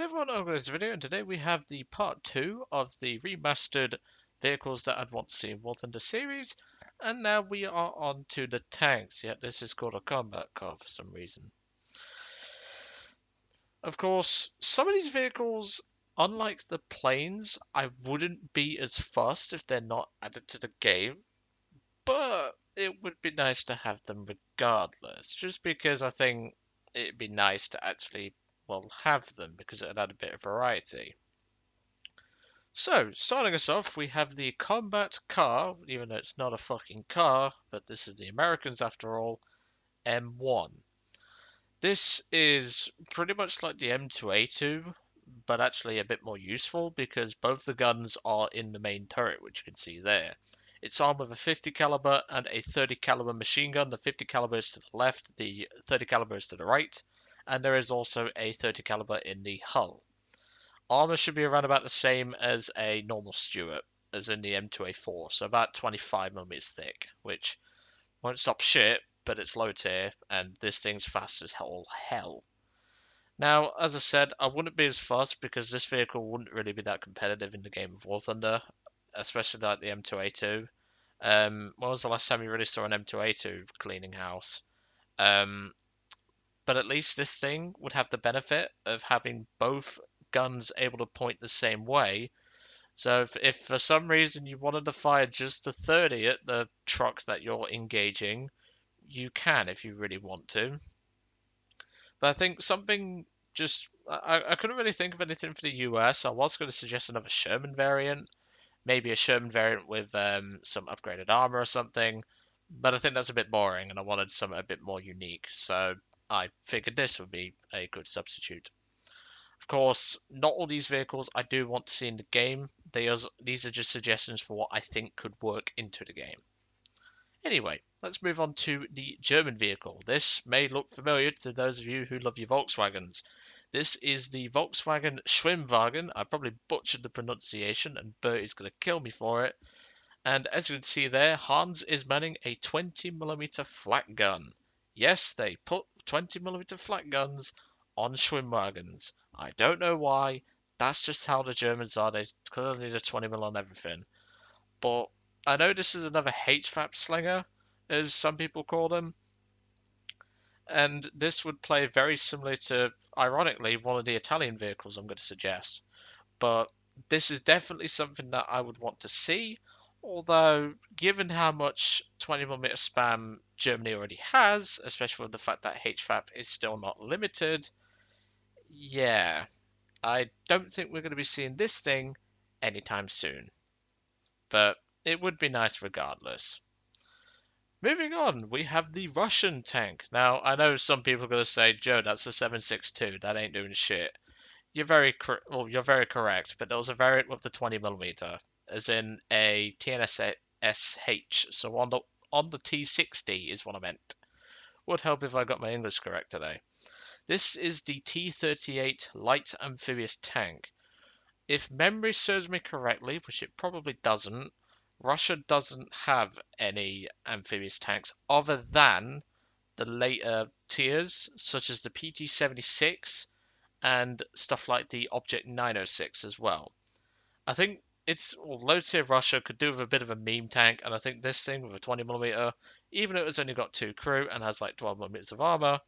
everyone, welcome to this video, and today we have the part 2 of the remastered vehicles that I'd want to see in War Thunder series, and now we are on to the tanks. Yet this is called a combat car for some reason. Of course, some of these vehicles, unlike the planes, I wouldn't be as fussed if they're not added to the game, but it would be nice to have them regardless, just because I think it'd be nice to actually, well, have them because it'd add a bit of variety. So, starting us off, we have the combat car, even though it's not a fucking car, but this is the Americans after all, M1. This is pretty much like the M2A2, but actually a bit more useful because both the guns are in the main turret, which you can see there. It's armed with a 50 caliber and a 30 caliber machine gun. The 50 caliber is to the left, the 30 caliber is to the right, and there is also a 30 caliber in the hull. Armor should be around about the same as a normal Stuart, as in the M2A4, so about 25mm thick, which won't stop shit, but it's low tier, and this thing's fast as hell. Now, as I said, I wouldn't be as fast because this vehicle wouldn't really be that competitive in the game of War Thunder, especially like the M2A2. When was the last time you really saw an M2A2 cleaning house? But at least this thing would have the benefit of having both guns able to point the same way. So if for some reason you wanted to fire just the 30 at the truck that you're engaging, you can if you really want to. But I think something just I couldn't really think of anything for the US. I was going to suggest another Sherman variant, maybe a Sherman variant with some upgraded armor or something. But I think that's a bit boring, and I wanted something a bit more unique. So I figured this would be a good substitute. Of course, not all these vehicles I do want to see in the game. These are just suggestions for what I think could work into the game. Anyway, let's move on to the German vehicle. This may look familiar to those of you who love your Volkswagens. This is the Volkswagen Schwimwagen. I probably butchered the pronunciation, and Bertie's going to kill me for it. And as you can see there, Hans is manning a 20mm flat gun. Yes, they put 20mm flat guns on Schwimmwagens. I don't know why. That's just how the Germans are. They clearly need a 20mm on everything. But I know this is another HVAP slinger, as some people call them. And this would play very similar to, ironically, one of the Italian vehicles I'm going to suggest. But this is definitely something that I would want to see. Although, given how much 20mm spam Germany already has, especially with the fact that HVAP is still not limited, yeah, I don't think we're going to be seeing this thing anytime soon. But it would be nice regardless. Moving on, we have the Russian tank. Now, I know some people are going to say, Joe, that's a 7.62. That ain't doing shit. You're very correct, but there was a variant with the 20mm, as in a TNSH. So on the T60 is what I meant. Would help if I got my English correct today. This is the T38 light amphibious tank. If memory serves me correctly, which it probably doesn't, Russia doesn't have any amphibious tanks other than the later tiers, such as the PT-76 and stuff like the Object 906 as well. I think low tier Russia could do with a bit of a meme tank, and I think this thing with a 20mm, even if it's only got 2 crew and has like 12mm of armor,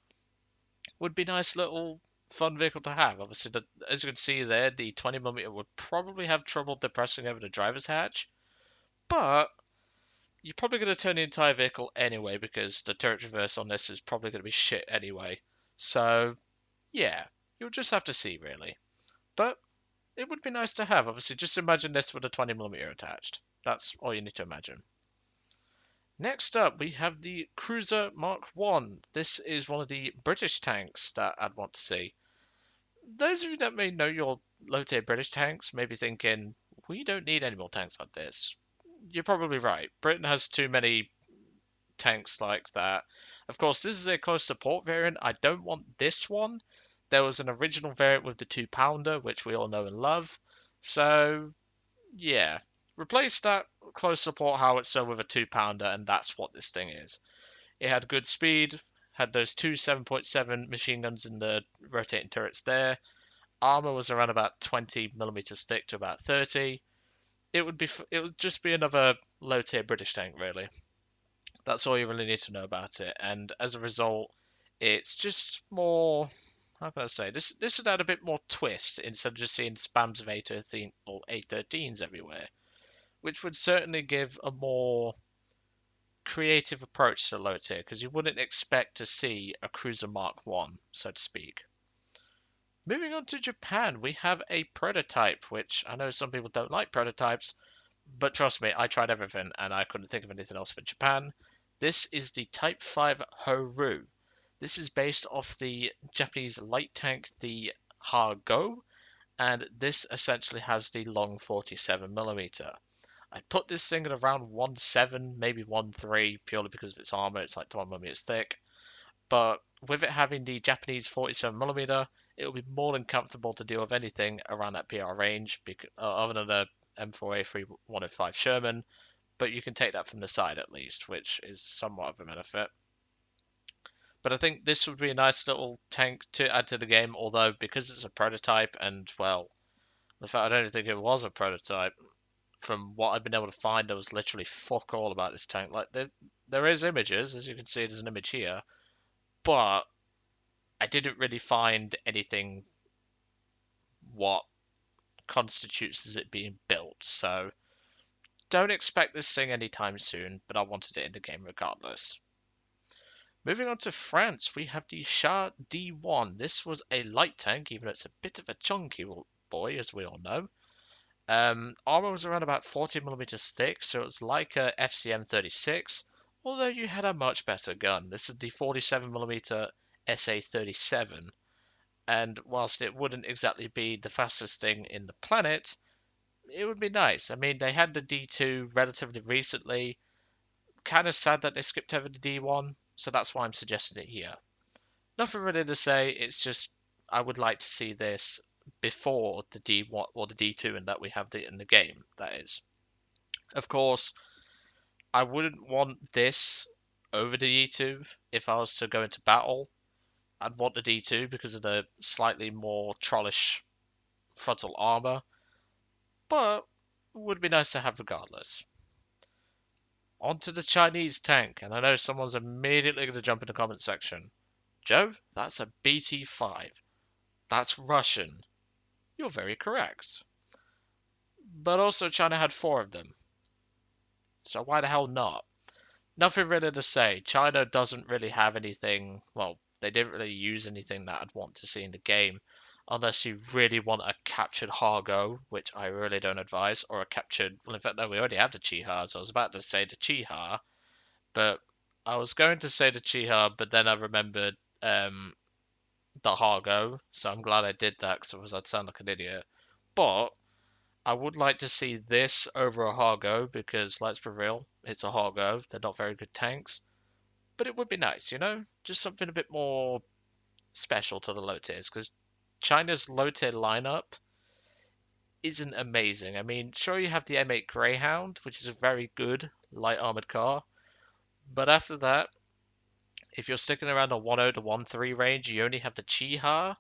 would be a nice little fun vehicle to have. Obviously, as you can see there, the 20mm would probably have trouble depressing over the driver's hatch, but you're probably going to turn the entire vehicle anyway because the turret traverse on this is probably going to be shit anyway. So, yeah, you'll just have to see really. But it would be nice to have. Obviously, just imagine this with a 20mm attached. That's all you need to imagine. Next up, we have the Cruiser Mark 1. This is one of the British tanks that I'd want to see. Those of you that may know your low-tier British tanks may be thinking, we don't need any more tanks like this. You're probably right. Britain has too many tanks like that. Of course, this is a close support variant. I don't want this one. There was an original variant with the 2-pounder, which we all know and love. So, yeah. Replace that close support howitzer with a 2-pounder, and that's what this thing is. It had good speed, had those two 7.7 machine guns in the rotating turrets there, armor was around about 20 millimeters thick to about 30. It would just be another low tier British tank, really. That's all you really need to know about it. And as a result, it's just more. How can I say this? Would add a bit more twist instead of just seeing spams of A13 or A13s everywhere, which would certainly give a more creative approach to low tier because you wouldn't expect to see a cruiser Mark 1, so to speak. Moving on to Japan, we have a prototype, which I know some people don't like prototypes, but trust me, I tried everything and I couldn't think of anything else for Japan. This is the Type 5 Horoo. This is based off the Japanese light tank, the Go, and this essentially has the long 47mm. I put this thing at around 1.7, maybe 1.3, purely because of its armor. It's like 12mm thick. But with it having the Japanese 47mm, it will be more than comfortable to deal with anything around that PR range, other than the M4A3 105 Sherman. But you can take that from the side at least, which is somewhat of a benefit. But I think this would be a nice little tank to add to the game, although because it's a prototype and, well, in fact, I don't think it was a prototype. From what I've been able to find, there was literally fuck all about this tank. Like, there is images, as you can see, there's an image here, but I didn't really find anything what constitutes as it being built. So don't expect this thing anytime soon, but I wanted it in the game regardless. Moving on to France, we have the Char D1. This was a light tank, even though it's a bit of a chunky boy, as we all know. Armor was around about 40mm thick, so it was like a FCM 36, although you had a much better gun. This is the 47mm SA-37, and whilst it wouldn't exactly be the fastest thing in the planet, it would be nice. I mean, they had the D2 relatively recently. Kind of sad that they skipped over the D1, so that's why I'm suggesting it here. Nothing really to say, it's just I would like to see this before the D1 or the D2 and that we have in the game, that is. Of course, I wouldn't want this over the D2 if I was to go into battle. I'd want the D2 because of the slightly more trollish frontal armor, but would be nice to have regardless. Onto the Chinese tank, and I know someone's immediately going to jump in the comment section. Joe, that's a BT-5. That's Russian. You're very correct. But also China had 4 of them. So why the hell not? Nothing really to say. China doesn't really have anything, well, they didn't really use anything that I'd want to see in the game. Unless you really want a captured Hargo, which I really don't advise, or a captured, well in fact no, we already have the Chiha, so I was about to say the Chiha, but I was going to say the Chiha, but then I remembered the Hargo, so I'm glad I did that, because otherwise I'd sound like an idiot. But I would like to see this over a Hargo, because let's be real, it's a Hargo, they're not very good tanks. But it would be nice, you know? Just something a bit more special to the low tiers, because China's low tier lineup isn't amazing. I mean, sure, you have the M8 Greyhound, which is a very good light armored car, but after that, if you're sticking around the 1.0 to 1.3 range, you only have the Chiha,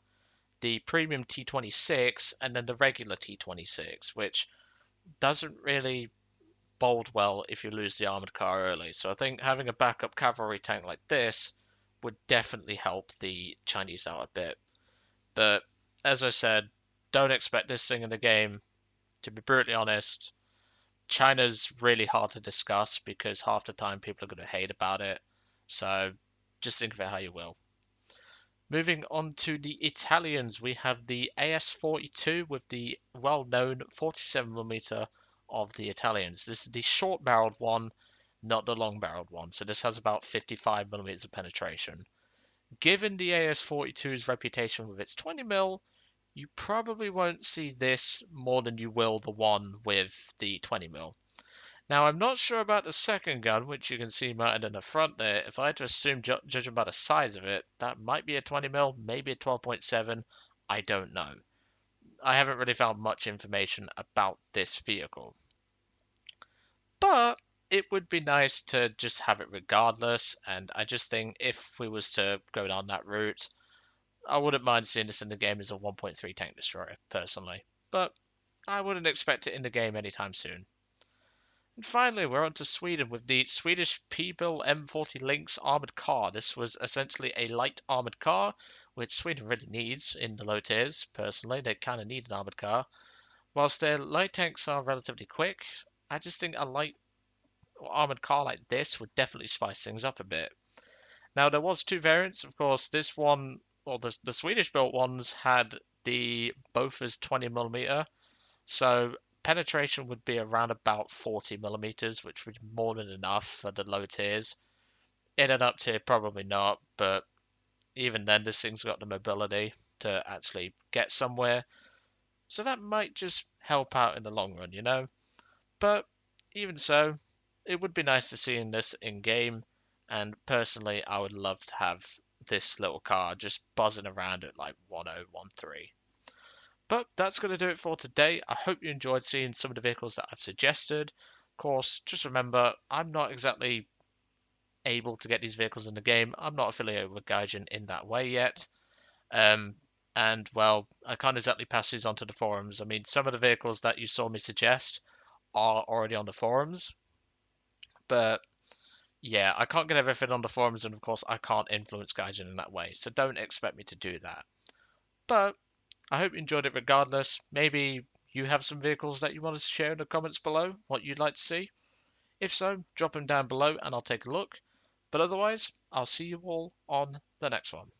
the premium T26, and then the regular T26, which doesn't really bode well if you lose the armored car early. So I think having a backup cavalry tank like this would definitely help the Chinese out a bit. But as I said, don't expect this thing in the game. To be brutally honest, China's really hard to discuss because half the time people are going to hate about it. So just think of it how you will. Moving on to the Italians, we have the AS42 with the well-known 47mm of the Italians. This is the short-barreled one, not the long-barreled one. So this has about 55mm of penetration. Given the AS42's reputation with its 20mm, you probably won't see this more than you will the one with the 20mm. Now, I'm not sure about the second gun, which you can see mounted in the front there. If I had to assume, judging by the size of it, that might be a 20mm, maybe a 12.7. I don't know. I haven't really found much information about this vehicle. But it would be nice to just have it regardless, and I just think if we was to go down that route, I wouldn't mind seeing this in the game as a 1.3 tank destroyer, personally. But I wouldn't expect it in the game anytime soon. And finally, we're on to Sweden with the Swedish P-Bill M40 Lynx armored car. This was essentially a light armored car, which Sweden really needs in the low tiers. Personally, they kind of need an armored car. Whilst their light tanks are relatively quick, I just think a light armored car like this would definitely spice things up a bit. Now, there was two variants. Of course, this one, well, the Swedish built ones had the both as 20mm, so penetration would be around about 40mm, which would be more than enough for the low tiers. In an up tier, probably not, but even then, this thing's got the mobility to actually get somewhere, so that might just help out in the long run, you know? But even so, it would be nice to see this in game, and personally, I would love to have this little car just buzzing around at like 1013. But that's going to do it for today. I hope you enjoyed seeing some of the vehicles that I've suggested. Of course, just remember, I'm not exactly able to get these vehicles in the game. I'm not affiliated with Gaijin in that way yet. Um, and, well, I can't exactly pass these onto the forums. I mean, some of the vehicles that you saw me suggest are already on the forums, but yeah, I can't get everything on the forums, and of course, I can't influence Gaijin in that way, so don't expect me to do that. But I hope you enjoyed it regardless. Maybe you have some vehicles that you want to share in the comments below, what you'd like to see. If so, drop them down below and I'll take a look. But otherwise, I'll see you all on the next one.